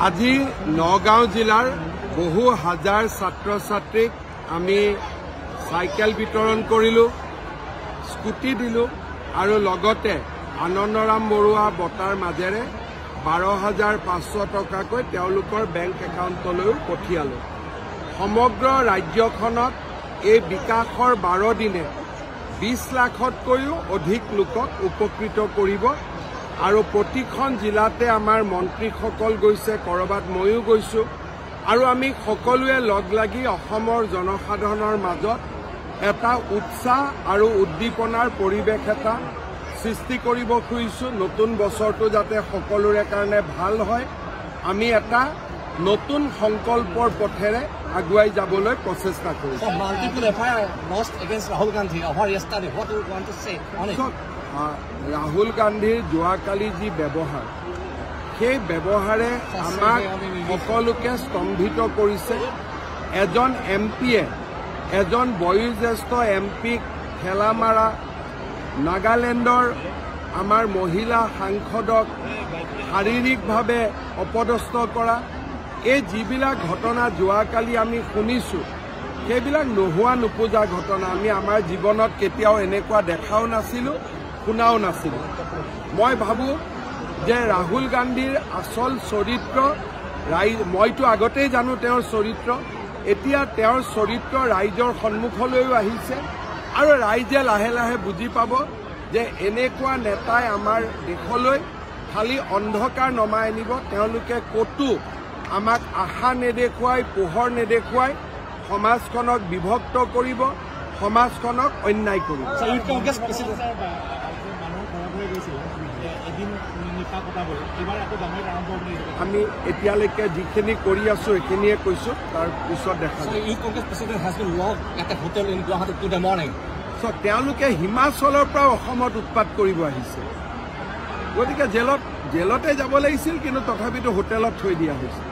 আজি নগাঁও জিলাৰ বহু হাজাৰ ছাত্ৰ ছাত্ৰীক আমি সাইকেল বিতৰণ কৰিলো, স্কুটি দিলো আৰু লগতে আনন্দৰাম বৰুৱা বঁটাৰ মাজেৰে 12,500 টকাকৈ তেওঁলোকৰ বেংক একাউণ্টলৈ পঠিয়ালো। সমগ্ৰ ৰাজ্যখনত এই বিকাশৰ 12 দিনে 20 লাখতকৈও অধিক লোকক উপকৃত কৰিব আৰু প্ৰতিখন জিলাতে আমাৰ মন্ত্ৰীসকল গৈছে, কৰবাত ময়ো গৈছো আৰু আমি সকলোৱে লগ লাগি অসমৰ জনসাধাৰণৰ মাজত এটা উৎসাহ আৰু উদ্দীপনাৰ পৰিৱেশ এটা সৃষ্টি কৰিব খুজিছো। নতুন বছৰটো যাতে সকলোৰে কাৰণে ভাল হয়, আমি এটা নতুন সংকল্পৰ পথেৰে আগুৱাই যাবলৈ প্ৰচেষ্টা কৰিছো। ৰাহুল গান্ধীৰ যোৱাকালি যি ব্যৱহাৰ, সেই ব্যৱহাৰে আমাক সকলোকে স্তম্ভিত কৰিছে। এজন এমপিয়ে এজন বয়োজ্যেষ্ঠ এমপিক ঠেলা মাৰা, নাগালেণ্ডৰ আমাৰ মহিলা সাংসদক শাৰীৰিকভাৱে অপদস্থ কৰা, এই যিবিলাক ঘটনা যোৱাকালি আমি শুনিছো, সেইবিলাক নোহোৱা নোপোজা ঘটনা। আমি আমাৰ জীৱনত কেতিয়াও এনেকুৱা দেখাও নাছিলো, শুনাও নাছিলো। মই ভাবো যে ৰাহুল গান্ধীৰ আচল চৰিত্ৰ, মইতো আগতেই জানো তেওঁৰ চৰিত্ৰ, এতিয়া তেওঁৰ চৰিত্ৰ ৰাইজৰ সন্মুখলৈও আহিছে আৰু ৰাইজে লাহে লাহে বুজি পাব যে এনেকুৱা নেতাই আমাৰ দেশলৈ খালি অন্ধকাৰ নমাই আনিব। তেওঁলোকে ক'তো আমাক আশা নেদেখুৱাই, পোহৰ নেদেখুৱাই সমাজখনক বিভক্ত কৰিব, সমাজখনক অন্যায় কৰিব। আমি এতিয়ালৈকে যিখিনি কৰি আছো সেইখিনিয়ে কৈছো, তাৰ পিছত দেখা তেওঁলোকে হিমাচলৰ পৰা অসমত উৎপাত কৰিব আহিছে। গতিকে জেলতে যাব লাগিছিল, কিন্তু তথাপিতো হোটেলত থৈ দিয়া হৈছে।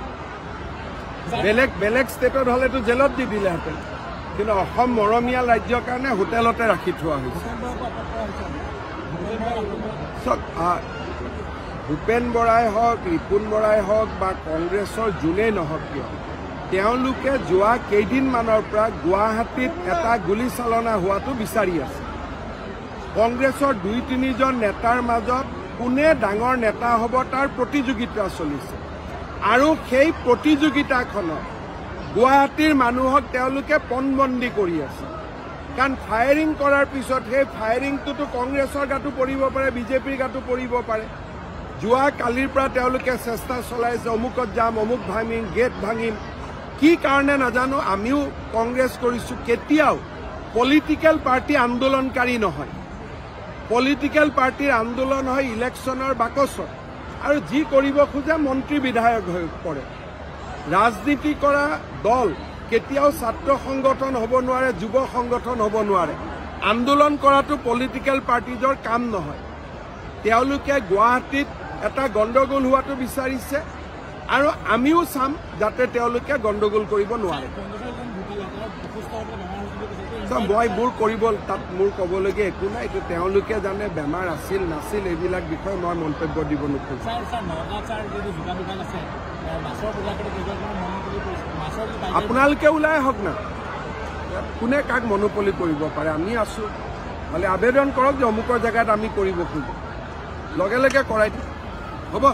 বেলেগ ষ্টেটত হলেতো জেলত দি দিলেহেঁতেন, কিন্তু অসম মৰমীয়াল ৰাজ্যৰ কাৰণে হোটেলতে ৰাখি থোৱা হৈছে। ভূপেন বৰাই হওক, ৰিপুণ বৰাই হওক বা কংগ্ৰেছৰ যোনেই নহওক কিয়, তেওঁলোকে যোৱা কেইদিনমানৰ পৰা গুৱাহাটীত এটা গুলীচালনা হোৱাটো বিচাৰি আছে। কংগ্ৰেছৰ 2-3জন নেতাৰ মাজত কোনে ডাঙৰ নেতা হ'ব তাৰ প্ৰতিযোগিতা চলিছে আৰু সেই প্ৰতিযোগিতাখনত গুৱাহাটীৰ মানুহক তেওঁলোকে পণবন্দী কৰি আছে। কাৰণ ফায়াৰিং কৰাৰ পিছত সেই ফায়াৰিংটোতো কংগ্ৰেছৰ গাতো পৰিব পাৰে, বিজেপিৰ গাতো পৰিব পাৰে। যোৱা কালিৰ পৰা তেওঁলোকে চেষ্টা চলাইছে, অমুকত যাম, অমুক ভাঙিম, গেট ভাঙিম, কি কাৰণে নাজানো। আমিও কংগ্ৰেছ কৰিছো, কেতিয়াও পলিটিকেল পাৰ্টি আন্দোলনকাৰী নহয়। পলিটিকেল পাৰ্টিৰ আন্দোলন হয় ইলেকশ্যনৰ বাকচত, আৰু যি কৰিব খোজে মন্ত্ৰী বিধায়ক হৈ পৰে। ৰাজনীতি কৰা দল কেতিয়াও ছাত্ৰ সংগঠন হ'ব নোৱাৰে, যুৱ সংগঠন হ'ব নোৱাৰে। আন্দোলন কৰাটো পলিটিকেল পাৰ্টিজৰ কাম নহয়। তেওঁলোকে গুৱাহাটীত এটা গণ্ডগোল হোৱাটো বিচাৰিছে আৰু আমিও চাম যাতে তেওঁলোকে গণ্ডগোল কৰিব নোৱাৰে। মই মোৰ ক'বলগীয়া একো নাই, এইটো তেওঁলোকে জানে। বেমাৰ আছিল নাছিল এইবিলাক বিষয়ে মই মন্তব্য দিব নোখোজো। আপোনালোকে ওলাই আহক না, কোনে কাক মনোপলি কৰিব পাৰে। আমি আছো, খালি আবেদন কৰক যে অমুকৰ জেগাত আমি কৰিব খোজো, লগে লগে কৰাই দিম, হ'ব।